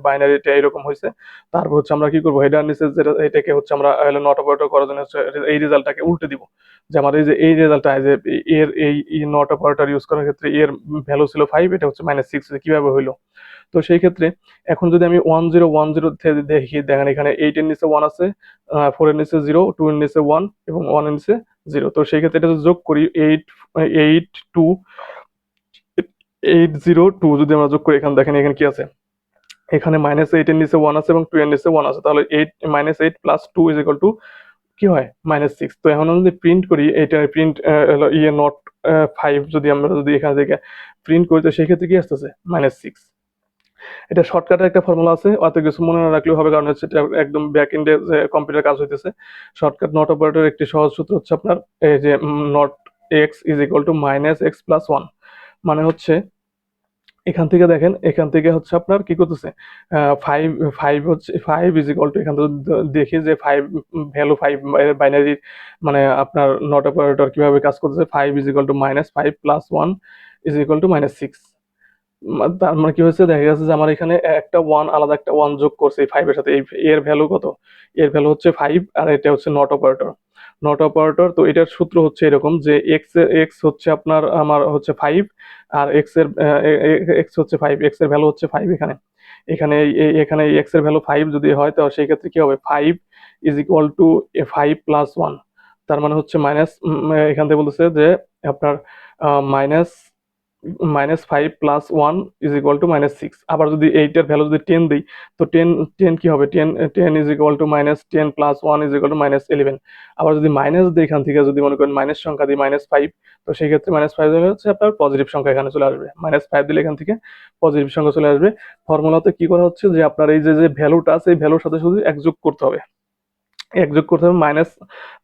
A: বাইনারিটা এরকম হয়েছে। তারপর হচ্ছে আমরা কি করব, হেডার নিচে যেটা এটাকে হচ্ছে আমরা নট অপারেটর করার জন্য হচ্ছে এই রেজাল্টটাকে উল্টে দিব। যে আমার এই যে এই রেজাল্টটা যে এর এই নট অপারেটর ইউজ করার ক্ষেত্রে এর ভ্যালু ছিল 5, এটা হচ্ছে -6, কিভাবে হইলো। তো সেই ক্ষেত্রে এখন যদি আমি 1010 দেখি, দেখেন এখানে 8 এর নিচে 1 আছে, 4 এর নিচে 0, 2 এর নিচে 1 এবং 1 এর নিচে 0। তো সেই ক্ষেত্রে এটা যদি যোগ করি 802 যদি আমরা যোগ করি, এখানে দেখেন এখানে কি আছে, এখানে -8 এর নিচে 1 আছে এবং 2 এর নিচে 1 আছে, তাহলে 8 -8 + 2 কি হয়, -6। তো এখন আমরা যদি প্রিন্ট করি, এটা প্রিন্ট ইয়ে নট 5 যদি আমরা যদি এখান থেকে প্রিন্ট করি, তো সেই ক্ষেত্রে কি আসতেছে, -6। এটা শর্টকাটের একটা ফর্মুলা আছে, অত কিছু মনে না রাখলেও হবে, কারণ হচ্ছে এটা একদম ব্যাক এন্ডে কম্পিউটার কাজ হইতেছে। শর্টকাট নট অপারেটরের একটি সহজ সূত্র হচ্ছে আপনার এই যে not x is equal two -x + 1। মানে হচ্ছে এখান থেকে দেখেন, এখান থেকে হচ্ছে আপনার কি করতেছে, ফাইভ ফাইভ হচ্ছে 5 ইজ ইকুয়াল টু, এখান থেকে দেখি যে 5 ভ্যালু 5 বাইনারি, মানে আপনার নট অপারেটর কিভাবে কাজ করতেছে, 5 is equal to -5 + 1 is equal two -6। তার মানে কি হয়েছে, দেখা গেছে যে আমার এখানে একটা 1 আলাদা একটা 1 যোগ করছে এই 5 এর সাথে। এর ভ্যালু কত, এর ভ্যালু হচ্ছে 5, আর এটা হচ্ছে নট অপারেটর। নট অপারেটর, তো এটার সূত্র হচ্ছে এরকম যে এক্স হচ্ছে আপনার আমার হচ্ছে 5, আর এক্স হচ্ছে 5, এক্স এর ভ্যালু হচ্ছে 5। এখানে এখানে এখানে এক্স এর ভ্যালু 5 যদি হয়, তো সেই ক্ষেত্রে কি হবে, 5 ইজ ইকুয়াল টু 5 + 1। তার মানে হচ্ছে মাইনাস, এখান থেকে বলতেছে যে আপনার মাইনাস -5 + 1 ইজ ইকুয়াল টু -6। আবার যদি এইটার ভ্যালু যদি 10 দিই, তো 10 10 কি হবে, 10 is equal two -10 + 1 is equal two -11। আবার যদি মাইনাস দিই এখান থেকে, যদি মনে করেন মাইনাস সংখ্যা দিই -5, তো সেই ক্ষেত্রে -5 দিলে হচ্ছে আপনার পজিটিভ সংখ্যা এখানে চলে আসবে। -5 দিলে এখান থেকে পজিটিভ সংখ্যা চলে আসবে। ফর্মুলাতে কি করা হচ্ছে যে আপনার এই যে ভ্যালুটা আছে, এই ভ্যালুর সাথে শুধু এক যোগ করতে হবে, এক যোগ করতে হবে, মাইনাস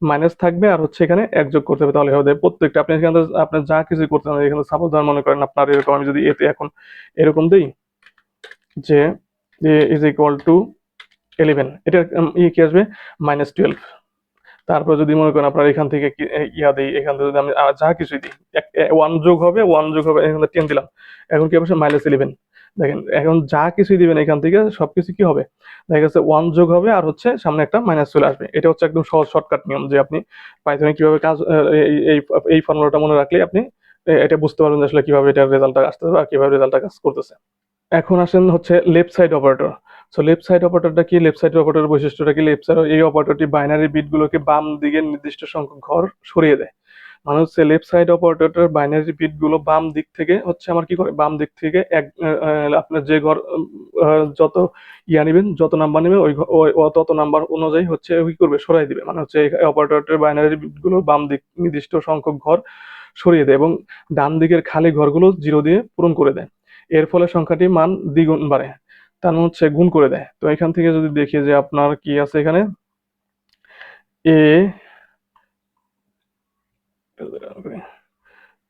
A: মাইনাস থাকবে আর হচ্ছে এখানে এক যোগ করতে হবে, তাহলে হবে প্রত্যেকটা আপনি এখানে আপনার যা কিছু করতে হবে। এখানে সাপোজ ধর মনে করেন আপনার এরকম, আমি যদি এতে এখন এরকম দিই যে এ ইজ ইকুয়াল টু 11, এটা কি আসবে, -12। তারপর যদি মনে করেন আপনার এখান থেকে ইয়া দিই, এখান থেকে যদি আমি যা কিছুই দিই, 1 যোগ হবে, 1 যোগ হবে, এখানে 10 দিলাম, এখন কি হবে, -11। দেখেন এখন যা কিছুই দিবেন এখান থেকে সবকিছু কি হবে, দেখা গেছে 1 যোগ হবে আর হচ্ছে সামনে একটা মাইনাস চলে আসবে। এটা হচ্ছে একদম সহজ শর্টকাট নিয়ম, যে আপনি পাইথনে কিভাবে কাজ এই ফর্মুলাটা মনে রাখলে আপনি এটা বুঝতে পারবেন যে আসলে কিভাবে এটার রেজাল্টটা আসতেছে বা কিভাবে রেজাল্টটা কাজ করতেছে। এখন আসেন হচ্ছে left side operator. So left side অপারেটরটা কি, লেফট সাইড অপারেটরের বৈশিষ্ট্যটা কি, লেফট সাইড এই অপারেটরটি বাইনারি বিটগুলোকে বাম দিকে নির্দিষ্ট সংখ্যক ঘর সরিয়ে দেয়। মানে হচ্ছে লেফট সাইড অপারেটরের বাইনারি বিটগুলো বাম দিক থেকে হচ্ছে আমার কি করে, বাম দিক থেকে আপনার যে ঘর যত ইয়া নেবেন, যত নাম্বার নেবেন ওই তত নাম্বার অনুযায়ী হচ্ছে ওই করবে, সরাই দিবে। মানে হচ্ছে এই অপারেটরের বাইনারি বিটগুলো বাম দিক নির্দিষ্ট সংখ্যক ঘর সরিয়ে দেয় এবং ডান দিকের খালি ঘরগুলো 0 দিয়ে পূরণ করে দেয়। এর ফলে সংখ্যাটির মান দ্বিগুণ বাড়ে, তার মানে হচ্ছে গুণ করে দেয়। তো এখান থেকে যদি দেখি যে আপনার কি আছে এখানে, এ,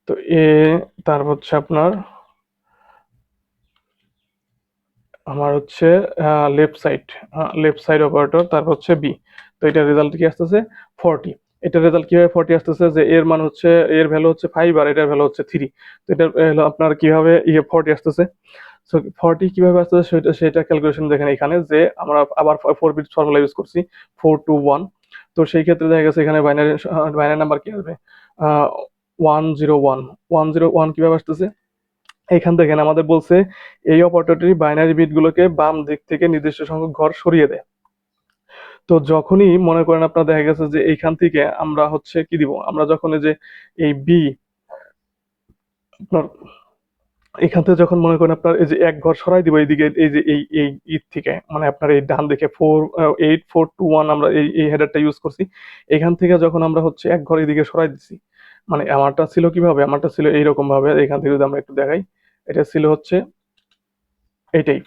A: তো এ, তারপর হচ্ছে আপনার আমার হচ্ছে লেফট সাইড অপারেটর, তারপর হচ্ছে বি। তো এটার রেজাল্ট কি আসতেছে, 40। এটার রেজাল্ট কিভাবে 40 আসতেছে, যে এর মান হচ্ছে, এর ভ্যালু হচ্ছে 5 আর এটার ভ্যালু হচ্ছে 3। তো এটা আপনার কিভাবে 40 আসতেছে, সো 40 কিভাবে আসতেছে সেটা ক্যালকুলেশন দেখেন এখানে, যে আমরা আবার 4 বিট ফর্মুলা ইউজ করছি, 421। তো সেই ক্ষেত্রে দেখা গেছে এখানে বাইনারি নাম্বার কি আসবে, 101। 101 কিভাবে আসতেছে, এখান থেকে আমাদের বলছে এই অপারেটরটি বাইনারি বিটগুলোকে বাম দিক থেকে নির্দিষ্ট সংখ্যক ঘর সরিয়ে দেয়। তো যখনই মনে করেন আপনার দেখা গেছে যে এইখান থেকে আমরা হচ্ছে কি দিব, আমরা যখন এই যে এই বি আপনার এখান থেকে যখন মনে করেন আপনার এই যে এক ঘর সরাই দিব এইদিকে, এই যে এই ঈদ থেকে, মানে আপনার এই ডান দিকে 8421 আমরা এই হেডারটা ইউজ করছি। এখান থেকে যখন আমরা হচ্ছে এক ঘর এদিকে সরাই দিছি, মানে আমারটা ছিল কিভাবে, আমারটা ছিল এইরকম ভাবে, এখান থেকে যদি আমরা একটু দেখাই, এটা ছিল হচ্ছে এইটাই,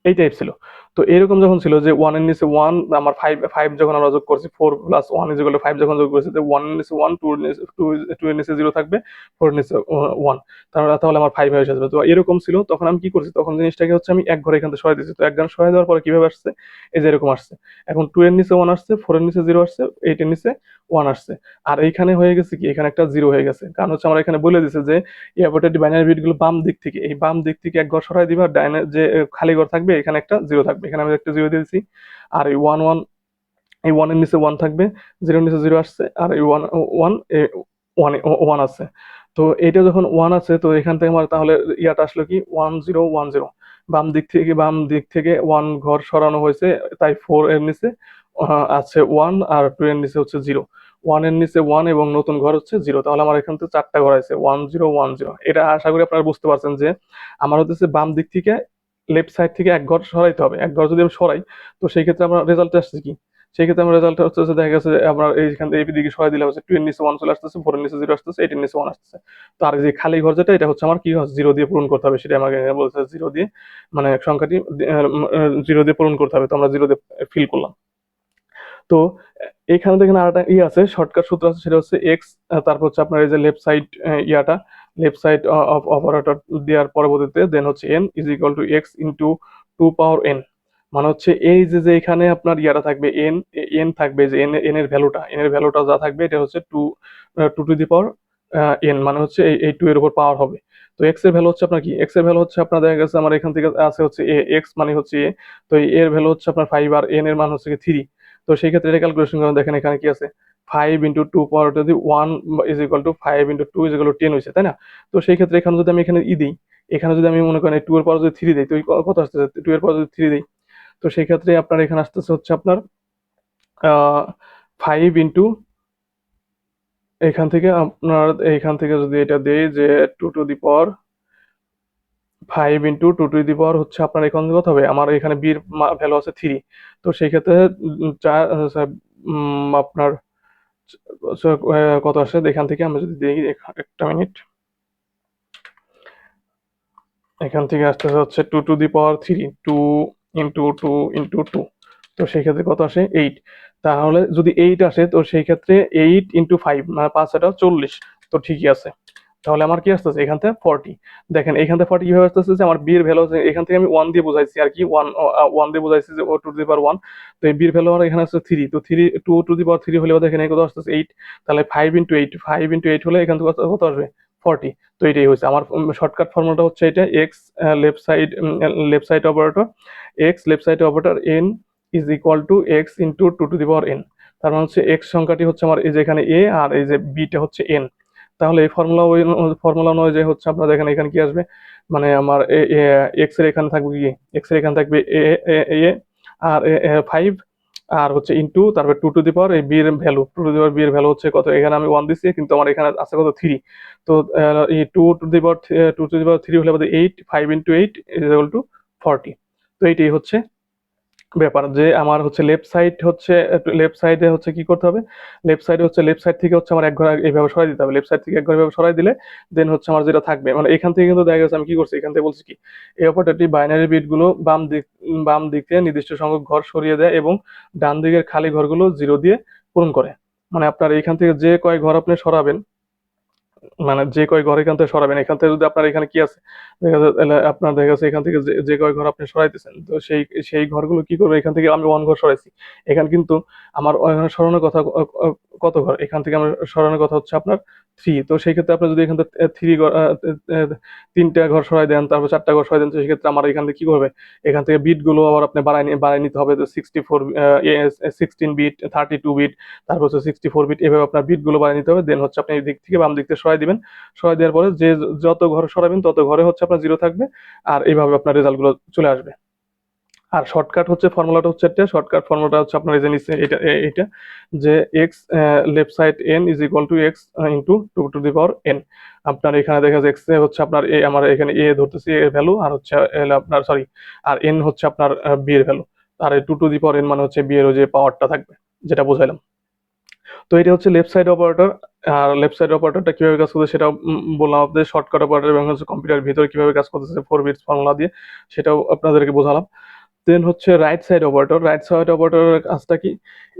A: এই টাইপ ছিল। তো এরকম যখন ছিল যে 1 এর নিচে 1, আমার 5 যখন আমরা যোগ করছি 4 + 1 = 5 যখন যোগ করেছি, তো 1 এর নিচে 1, 2 এর নিচে 2 এর নিচে 0 থাকবে, 4 এর নিচে 1, তাহলে আমার 5 হয়ে যাবে। তো এরকম ছিল। তখন আমি কি করছি, তখন জিনিসটাকে হচ্ছে আমি এক ঘরে এখান থেকে সরাই দিয়েছি। তো এক ঘরে সরাই দেওয়ার পরে কিভাবে আসছে, এই যে এরকম আসছে। এখন 2 এর নিচে 1 আসছে, 4 এর নিচে 0 আসছে, 8 এর নিচে 1 আসছে। আর এইখানে হয়ে গেছে কি, এখানে একটা 0 হয়ে গেছে। কারণ হচ্ছে আমরা এখানে বলে দিছে যে এই অপারেটরটি বাইনারি বিটগুলো বাম দিক থেকে, এই বাম দিক থেকে এক ঘর সরাই দিবা, ডাইনে যে খালি ঘর থাকবে এখানে একটা 0 থাকবে। এখানে আমি একটা 0 দিয়ে দিছি। আর এই 1 1, এই 1 এর নিচে 1 থাকবে, 0 এর নিচে 0 আসছে, আর এই 1 1 1 আছে। তো এটা যখন 1 আছে, তো এখান থেকে আমার তাহলে ইয়াটা আসলো কি 1 0 1 0। বাম দিক থেকে 1 ঘর সরানো হয়েছে, তাই 4 এর নিচে আছে 1, আর 2 এর নিচে হচ্ছে 0। 1 এর নিচে 1 এবং নতুন ঘর হচ্ছে 0। তাহলে আমার এখান থেকে 4টা ঘর আছে 1 0 1 0। এটা আশা করি আপনারা বুঝতে পারছেন যে আমার হচ্ছে বাম দিক থেকে লেফট সাইড থেকে এক ঘর সরাইতে হবে। এক ঘর যদি আমি সরাই, তো সেই ক্ষেত্রে আমার রেজাল্ট আসছে কি, সেই ক্ষেত্রে আমার রেজাল্ট হচ্ছে যে দেখা গেছে যে আপনার এইখান থেকে এদিকে সরাই দিলে হচ্ছে 2 এর নিচে 1 চলে আসতেছে, 4 এর নিচে 0 আসতেছে, 8 এর নিচে 1 আসতেছে। তো আর এই যে খালি ঘর যেটা, এটা হচ্ছে আমার কি 0 দিয়ে পূরণ করতে হবে, সেটা আমাকে এখানে বলছে 0 দিয়ে, মানে সংখ্যাটি 0 দিয়ে পূরণ করতে হবে। তো আমরা 0 দিয়ে ফিল করলাম। তো এইখানে দেখেন আরেকটা আছে, শর্টকাট সূত্র আছে, সেটা হচ্ছে এক্স, তারপর হচ্ছে আপনার এই যে লেফট সাইড ইয়াটা, লেফট সাইড অফ অপারেটর দেওয়ার পরবর্তীতে দেন হচ্ছে N is equal two x into 2 power n. মানে হচ্ছে এই যে এখানে আপনার ইয়াটা থাকবে এন, এন থাকবে যে এন এর ভ্যালুটা যা থাকবে এটা হচ্ছে 2 টু দি পাওয়ার এন, মানে হচ্ছে এই 2 এর উপর পাওয়ার হবে। তো এক্স এর ভ্যালু হচ্ছে আপনার কি, এক্স এর ভ্যালু হচ্ছে আপনার দেখা গেছে আমার এখান থেকে আছে হচ্ছে এ, এক্স মানে হচ্ছে এ। তো এই এর ভ্যালু হচ্ছে আপনার 5, আর এন এর মান হচ্ছে কি 3। তো সেই ক্ষেত্রে এটা ক্যালকুলেশন করেন, দেখেন এখানে কি আছে, 5 ইন্টু 2 পাওয়ার যদি 1 is equal to 5 into 2 is equal two 10 হয়েছে, তাই না? তো সেই ক্ষেত্রে এখানে যদি আমি এখানে দিই, এখানে যদি আমি মনে করেন 2 এর পাওয়ার যদি 3 দিই, তো কত আসতেছে, 2 এর পাওয়ার যদি 3 দিই, তো সেই ক্ষেত্রে আপনার এখানে আসতেছে হচ্ছে আপনার 5 ইন্টু, এখান থেকে যদি এটা দেই যে 2 to the power 5 into 2 to the power হচ্ছে আপনার এখানে কত হবে, আমার এখানে বির ভ্যালু আছে 3। তো সেই ক্ষেত্রে আপনার কত আসে, এখান থেকে আমরা যদি দেখি, একটা মিনিট, এখান থেকে আসতেছে হচ্ছে 2 to the power 3, 2 into 2 into 2। তো সেই ক্ষেত্রে কত আসে 8। তাহলে যদি 8 আসে, তো সেই ক্ষেত্রে 8 ইন্টু 5 মানে 5 এটা 40। তো ঠিকই আছে। তাহলে আমার কি আসতেছে এখান থেকে 40। দেখেন এখান থেকে 40 কিভাবে আসতেছে, যে আমার বি এর ভ্যালু আছে, এখান থেকে আমি 1 দিয়ে বোঝাইছি আর কি, 1 দিয়ে বোঝাইছি যে 2 টু দি পাওয়ার 1। তো এই বি এর ভ্যালু আমার এখানে আছে 3। তো 3 2 টু দি পাওয়ার 3 হলে দেখেন কত আসতেছে 8। তাহলে 5 ইন্টু 8, 5 ইন্টু 8 হলে এখান থেকে কত আসবে 40। তো এটাই হচ্ছে আমার শর্টকাট ফর্মুলাটা হচ্ছে এটা, x left side operator, x left side operator N is equal two x into 2 to the power N. তার মানে হচ্ছে এক্স সংখ্যাটি হচ্ছে আমার এই যে এখানে এ, আর এই যে বিটা হচ্ছে এন। তাহলে এই ফর্মুলা অনুযায়ী হচ্ছে আপনার দেখেন এখানে কি আসবে, মানে আমার এক্স এর এখানে থাকবে কি, এক্স এর এখানে থাকবে এ এ, আর 5, আর হচ্ছে ইনটু তারপর 2 টু দি পাওয়ার এই বি এর value, 2 to the power b এর ভ্যালু হচ্ছে কত, এখানে আমি 1 দিচ্ছি কিন্তু আমার এখানে আছে কত 3। তো এই 2 to the power 2 to the পাওয়ার 3 হলে আমাদের 8, 5 ইনটু 8 ইজ ইকুয়াল টু 40। তো এইটাই হচ্ছে ব্যাপার, যে আমার হচ্ছে লেফট সাইডে হচ্ছে কি করতে হবে, লেফট সাইড থেকে হচ্ছে আমার এক ঘর এইভাবে সরাই দিতে হবে। লেফট সাইড থেকে এক ঘর এইভাবে সরাই দিলে দেন হচ্ছে আমার যেটা থাকবে, মানে এখান থেকে কিন্তু দেখা গেছে আমি কি করছি, এখান থেকে বলছি কি, এই অপারেটরটি বাইনারি বিট গুলো বাম দিকে নির্দিষ্ট সংখ্যক ঘর সরিয়ে দেয় এবং ডান দিকের খালি ঘরগুলো 0 দিয়ে পূরণ করে। মানে আপনার এখান থেকে যে কয় ঘর আপনি সরাবেন, মানে যে কয় ঘর এখান থেকে সরাবেন, এখান থেকে যদি আপনার এখানে কি আছে, আপনার দেখা যাচ্ছে এখান থেকে যে কয় ঘর আপনি সরাইতেছেন, তো সেই ঘরগুলো কি করবে, এখান থেকে আমি 1 ঘর সরাইছি, এখানে কিন্তু আমার ওখানে সরানোর কথা কত ঘর, এখান থেকে আমার সরানোর কথা হচ্ছে আপনার 3। তো সেই ক্ষেত্রে আপনি যদি এখান থেকে 3টা ঘর সরাই দেন, তারপর 4টা ঘর সরাই দেন, তো সেক্ষেত্রে আমার এখান থেকে কি করবে, এখান থেকে বিট গুলো আবার আপনি বাড়াই নিতে হবে। তো 16 বিট, 32 বিট, তারপর হচ্ছে 64 বিট, এভাবে আপনার বিট গুলো বাড়িয়ে নিতে হবে। দেন হচ্ছে আপনি এই দিক থেকে বাম দিক থেকে সরাই দিবেন। সরাই দেওয়ার পরে যে যত ঘর সরাবেন তত ঘরে হচ্ছে আপনার 0 থাকবে, আর এইভাবে আপনার রেজাল্ট গুলো চলে আসবে। আর শর্টকাট ফর্মুলাটা হচ্ছে আপনার এই যে নিচে এটা যে x left side N is equal two x into 2 to the power N. আপনার এখানে দেখা যাচ্ছে এক্স হচ্ছে আপনার এ, আমার এখানে এ ধরতেছি এর ভ্যালু, আর হচ্ছে আপনার সরি, আর এন হচ্ছে আপনার বি এর ভ্যালু, আর 2 টু দি পাওয়ার এন মানে হচ্ছে বি এর যে পাওয়ারটা থাকবে, যেটা বোঝাইলাম। তো এটা হচ্ছে লেফট সাইড অপারেটর। আর লেফট সাইড অপারেটরটা কিভাবে কাজ করছে সেটাও বললাম আপনাদের, শর্টকাট অপারেটর এবং হচ্ছে কম্পিউটার ভিতরে কিভাবে কাজ করতেছে 4 বিটস ফর্মুলা দিয়ে, সেটাও আপনাদেরকে বোঝালাম। দেন হচ্ছে right side operator. Right side অপারেটরের কাজটা কি?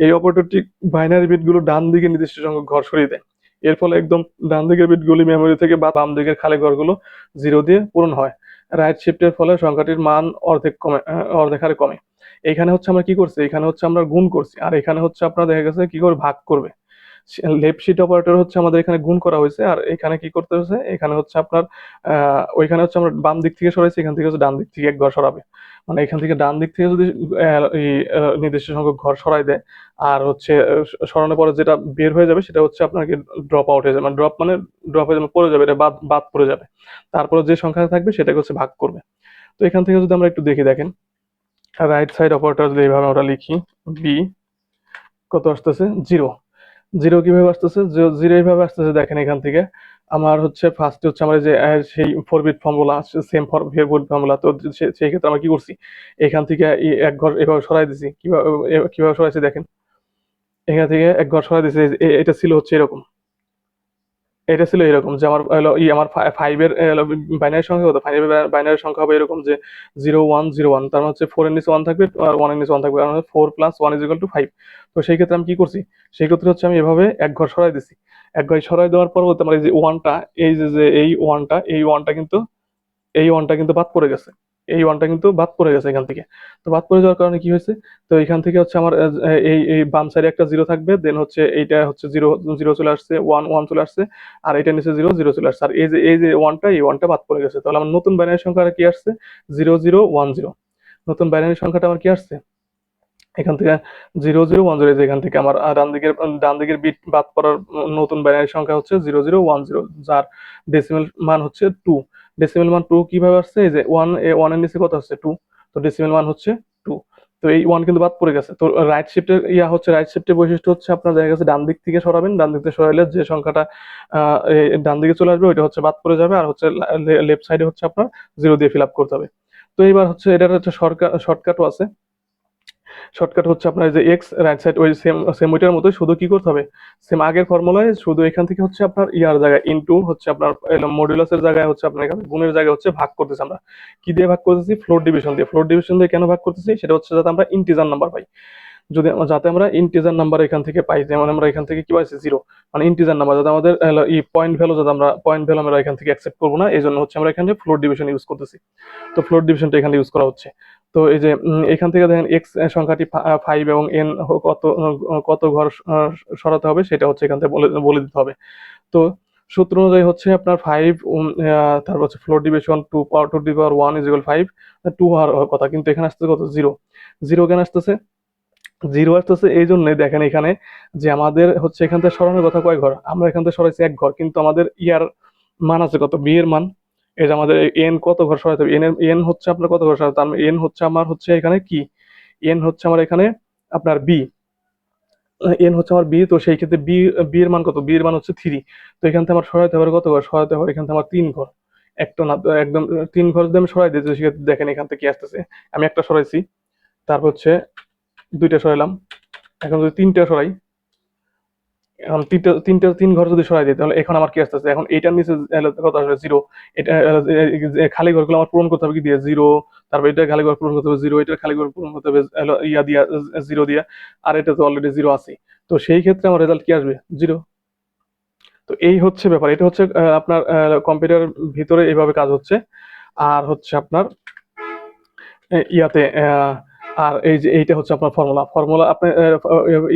A: এই অপারেটরটি বাইনারি বিটগুলো ডান দিকে নির্দিষ্ট সংখ্যক ঘর সরিয়ে দেয়। এর ফলে একদম ডান দিকের বিটগুলি মেমোরি থেকে বা বাম দিকের খালি ঘরগুলো 0 দিয়ে পূরণ হয়। রাইট শিফটের ফলে সংখ্যাটির মান অর্ধেক হারে কমে। এইখানে হচ্ছে আমরা কি করছি? এখানে হচ্ছে আমরা গুণ করছি। আর এখানে হচ্ছে আপনার দেখা গেছে কি করে ভাগ করবে। লেফট শিফট অপারেটর হচ্ছে আমাদের এখানে গুণ করা হয়েছে। আর এখানে কি করতে হয়েছে? এখানে হচ্ছে আপনার ওইখানে হচ্ছে আমরা বাম দিক থেকে সরাইছি, এখান থেকে হচ্ছে ডান দিক থেকে এক ঘর সরাবে। মানে এখান থেকে ডান দিক থেকে যদি নির্দিষ্ট সংখ্যক ঘর সরাই দেয়, আর হচ্ছে সরানোর পরে যেটা বের হয়ে যাবে সেটা হচ্ছে আপনার ড্রপ আউট হয়ে যাবে। মানে ড্রপ হয়ে যাবে, পড়ে যাবে, এটা বাদ বাদ পড়ে যাবে। তারপরে যে সংখ্যা থাকবে সেটাকে হচ্ছে ভাগ করবে। তো এখান থেকে যদি আমরা একটু দেখি, দেখেন রাইট সাইড অপারেটর যদি এইভাবে আমরা লিখি, বি কত আসতেছে? 0। 0 কিভাবে আসতেছে? 0 এইভাবে আসতেছে, দেখেন এখান থেকে আমার হচ্ছে ফার্স্ট হচ্ছে আমার যে সেই 4 bit formula, same 4 bit formula. তো সেই ক্ষেত্রে আমরা কি করছি? এখান থেকে এক ঘর এভাবে সরাই দিছি। কিভাবে সরাইছি দেখেন। এখান থেকে এক ঘর সরাই দিছি। এটা ছিল হচ্ছে এরকম। এটা ছিল এরকম যে আমার হলো আমার 5 এর বাইনারি সংখ্যা কত? 5 এর বাইনারি সংখ্যা হবে এরকম যে 0101। তার মানে হচ্ছে 4 এর নিচে 1 থাকবে আর 1 এর নিচে 1 থাকবে। কারণ 4 + 1 = 5। তো সেই ক্ষেত্রে আমি কি করছি? সেই ক্ষেত্রে হচ্ছে আমি এভাবে এক ঘর সরাই দিছি। এক ঘর সরাই দেওয়ার পরবর্তী আমার এই যে 1 টা, এই 1 টা কিন্তু বাদ পড়ে গেছে। এই 1 টা কিন্তু বাদ পড়ে গেছে এখান থেকে। তো বাদ পড়ে যাওয়ার কারণে কি হয়েছে? তো এখান থেকে হচ্ছে আমার এই বাম সাইডে একটা 0 থাকবে। দেন হচ্ছে এইটা হচ্ছে 0 0 চলে আসছে, 1 1 চলে আসছে। আর এটার নিচে 0 0 চলে আসছে। আর এই যে 1 টা, এই 1 টা বাদ পড়ে গেছে। তাহলে আমার নতুন বাইনারি সংখ্যা আর কি আসছে? 0 0 1 0। নতুন বাইনারি সংখ্যাটা আমার কি আসছে? এখান থেকে 0 0 1 0। এই যে এখান থেকে আমার ডান দিকের বিট বাদ পড়ার নতুন বাইনারি সংখ্যা হচ্ছে 0 0 1 0, যার ডেসিমেল মান হচ্ছে 2। ডেসিমেল মান 2 কিভাবে আসছে? এই যে 1 এর নিচে কত আসছে? 2। তো ডেসিমেল মান হচ্ছে 2। তো এই 1 কিন্তু বাদ পড়ে গেছে। তো রাইট শিফটের বৈশিষ্ট্য হচ্ছে আপনার দেখা গেছে ডান দিক থেকে সরাবেন। ডান দিক থেকে সরাইলে যে সংখ্যাটা ডান দিকে চলে আসবে ওইটা হচ্ছে বাদ পড়ে যাবে। আর হচ্ছে লেফট সাইডে হচ্ছে আপনার 0 দিয়ে ফিল আপ করতে হবে। তো এইবার হচ্ছে এটার হচ্ছে শর্টকাটও আছে। শর্টকাট হচ্ছে আপনার যে এক্স রাইট সাইড ওই সেম ওইটার মতোই, শুধু কি করতে হবে? সেম আগের ফর্মুলায়, শুধু এখান থেকে হচ্ছে আপনার ইয়ার জায়গায় ইনটু হচ্ছে আপনার মডুলাসের জায়গায় হচ্ছে আপনার এখানে গুণের জায়গায় হচ্ছে ভাগ করতেছি আমরা। কি দিয়ে ভাগ করতেছি? ফ্লোর ডিভিশন দিয়ে। ফ্লোর ডিভিশন দিয়ে কেন ভাগ করতেছি? সেটা হচ্ছে যাতে আমরা ইন্টিজার নাম্বার পাই। যাতে আমরা ইন্টিজার নাম্বার এখান থেকে পাই। যেমন আমরা এখান থেকে কি পাইছি? 0। মানে ইন্টিজার নাম্বার যাতে আমাদের পয়েন্ট ভ্যালু, যাতে আমরা পয়েন্ট ভ্যালু আমরা এখান থেকে অ্যাকসেপ্ট করবো না। এই জন্য হচ্ছে আমরা এখানে ফ্লোর ডিভিশন ইউজ করতেছি। তো ফ্লোর ডিভিশনটা এখানে ইউজ করা হচ্ছে। তো এই যে এখান থেকে দেখেন এক্স সংখ্যাটি 5 এবং এন কত কত ঘর সরাতে হবে সেটা হচ্ছে এখান থেকে বলে বলে দিতে হবে। তো সূত্র অনুযায়ী হচ্ছে আপনার 5, তারপর হচ্ছে floor division 2 power two the পাওয়ার 1 = 5। 2 হওয়ার কথা, কিন্তু এখানে আসতেছে কত? 0। 0 কেন আসতেছে? 0 আসতেছে এই জন্যই, দেখেন এখানে যে আমাদের হচ্ছে এখান থেকে সরানোর কথা কয় ঘর? আমরা এখান থেকে সরাইছি এক ঘর, কিন্তু আমাদের ইয়ার মান আছে কত? বি এর মান। এই যে আমাদের এন কত ঘর সরাতে হবে? এন হচ্ছে আপনার কত ঘর সরাতে হবে? এন হচ্ছে আমার হচ্ছে এখানে কি? এন হচ্ছে আমার এখানে আপনার বি। এন হচ্ছে আমার বি। তো সেই ক্ষেত্রে বি এর মান কত? বি এর মান হচ্ছে 3। তো এখান থেকে আমার সরাইতে হবে কত ঘর? সরাইতে হবে এখান থেকে আমার 3 ঘর। একটা না, একদম 3 ঘর যদি আমি সরাই দিই, তো সেক্ষেত্রে দেখেন এখান থেকে কি আসতেছে। আমি একটা সরাইছি, তারপর হচ্ছে 2টা সরাইলাম। এখন যদি 3টা সরাই, এখন 3 ঘর যদি সরাই দিই, তাহলে এখন আমার কি আসতেছে? এখন এটার নিচে কত আসবে? 0। এটা খালি ঘরগুলো আমার পূরণ করতে হবে কি দিয়ে? 0। তারপর এটা খালি ঘর পূরণ করতে হবে 0। এটার খালি ঘর পূরণ করতে হবে ইয়া দিয়া, 0 দিয়া। আর এটা তো অলরেডি 0 আছে। তো সেই ক্ষেত্রে আমার রেজাল্ট কি আসবে? 0। তো এই হচ্ছে ব্যাপার। এটা হচ্ছে আপনার কম্পিউটার ভিতরে এইভাবে কাজ হচ্ছে। আর হচ্ছে আপনার ইয়াতে আর এই যে এইটা হচ্ছে আপনার ফর্মুলা আপনি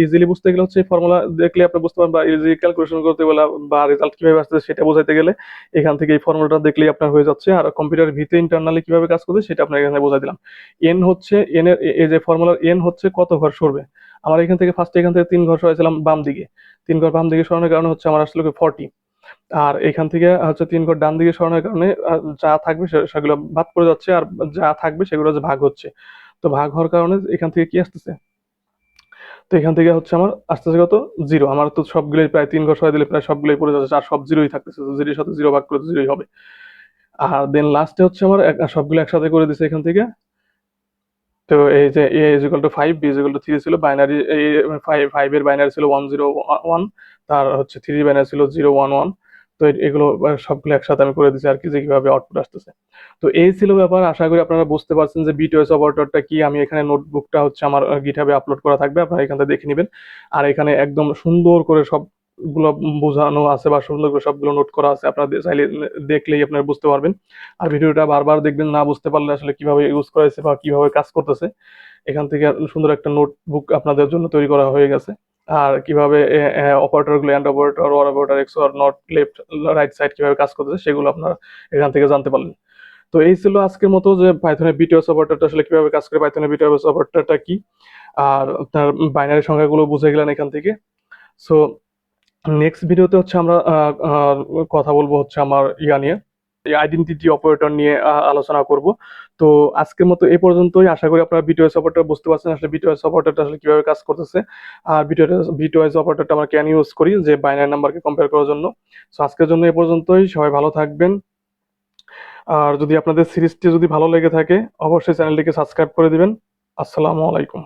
A: ইজিলি বুঝতে গেলে হচ্ছে ফর্মুলা দেখলে আপনি বুঝতে পারবেন, বা ইজি ক্যালকুলেশন করতে গেলে বা রেজাল্ট কিভাবে আসছে সেটা বোঝাইতে গেলে এখান থেকে এই ফর্মুলাটা দেখলেই আপনার হয়ে যাচ্ছে। আর কম্পিউটারের ভিতরে ইন্টারনালি কিভাবে কাজ করবে সেটা আপনার এখানে বোঝাই দিলাম। এন হচ্ছে এন এর এই যে ফর্মুলার এন হচ্ছে কত ঘর সরবে। আমার এখান থেকে ফার্স্টে এখান থেকে 3 ঘর সরাইছিলাম বাম দিকে। 3 ঘর বাম দিকে সরানোর কারণে হচ্ছে আমার আসলে 40। আর এখান থেকে হচ্ছে 3 ঘর ডান দিকে সরানোর কারণে যা থাকবে সেগুলো বাদ পড়ে যাচ্ছে, আর যা থাকবে সেগুলো হচ্ছে ভাগ হচ্ছে। তো ভাগ হওয়ার কারণে এখান থেকে কি আসতেছে? তো এখান থেকে হচ্ছে আমার আসতেছে কত? 0। আমার তো সবগুলোই প্রায় 3 ঘর সরাই দিলে প্রায় সবগুলোই পড়ে যাচ্ছে, আর সব 0ই থাকতেছে। তো 0 এর সাথে 0 ভাগ করলে 0ই হবে। আর দেন লাস্টে হচ্ছে আমার সবগুলো একসাথে করে দিছে এখান থেকে। তো এই যে a = 5, b = 3 ছিল বাইনারি। এই 5 এর বাইনারি ছিল 1 0 1। তার হচ্ছে 3 বাইনারি ছিল 0 1 1। তো এগুলো সবগুলো একসাথে আমি করে দিচ্ছি আর কি, যে কিভাবে আউটপুট আসতেছে। তো এই ছিল ব্যাপার। আশা করি আপনারা বুঝতে পারছেন যে বিটওয়েস অপারেটরটা কি। আমি এখানে নোটবুকটা হচ্ছে আমার গিটহাবে আপলোড করা থাকবে, আপনারা এখান থেকে দেখে নেবেন। আর এখানে একদম সুন্দর করে সবগুলো বোঝানো আছে বা সুন্দর করে সবগুলো নোট করা আছে, আপনারা চাইলে দেখলেই আপনারা বুঝতে পারবেন। আর ভিডিওটা বারবার দেখবেন, না বুঝতে পারলে আসলে কিভাবে ইউজ করা হয়েছে বা কিভাবে কাজ করতেছে, এখান থেকে সুন্দর একটা নোটবুক আপনাদের জন্য তৈরি করা হয়ে গেছে। আর কিভাবে অপারেটর গুলো, and operator, or operator, XOR not, left right side কিভাবে কাজ করতেছে সেগুলো আপনারা এখান থেকে জানতে পারলেন। তো এই ছিল আজকের মতো, যে পাইথনের বিটিওএস অপারেটরটা আসলে কিভাবে কাজ করে, পাইথনের বিটিওএস অপারেটরটা কি, আর আপনার বাইনারি সংখ্যাগুলো বুঝে গেলেন এখান থেকে। সো নেক্সট ভিডিওতে হচ্ছে আমরা কথা বলবো হচ্ছে আমার নিয়ে, এই আইডেন্টিটি অপারেটর নিয়ে আলোচনা করব। তো আজকের মতো এই পর্যন্তই। আশা করি আপনারা বিটওয়েস অপারেটর বুঝতে পারছেন আসলে বিটওয়েস অপারেটরটা আসলে কিভাবে কাজ করতেছে, আর বিটওয়েস অপারেটরটা আমরা কেন ইউজ করি, যে বাইনারি নাম্বারকে কম্পেয়ার করার জন্য। সো আজকের জন্য এই পর্যন্তই, সবাই ভালো থাকবেন। আর যদি আপনাদের সিরিজটি যদি ভালো লেগে থাকে, অবশ্যই চ্যানেলটিকে সাবস্ক্রাইব করে দিবেন। আসসালামু আলাইকুম।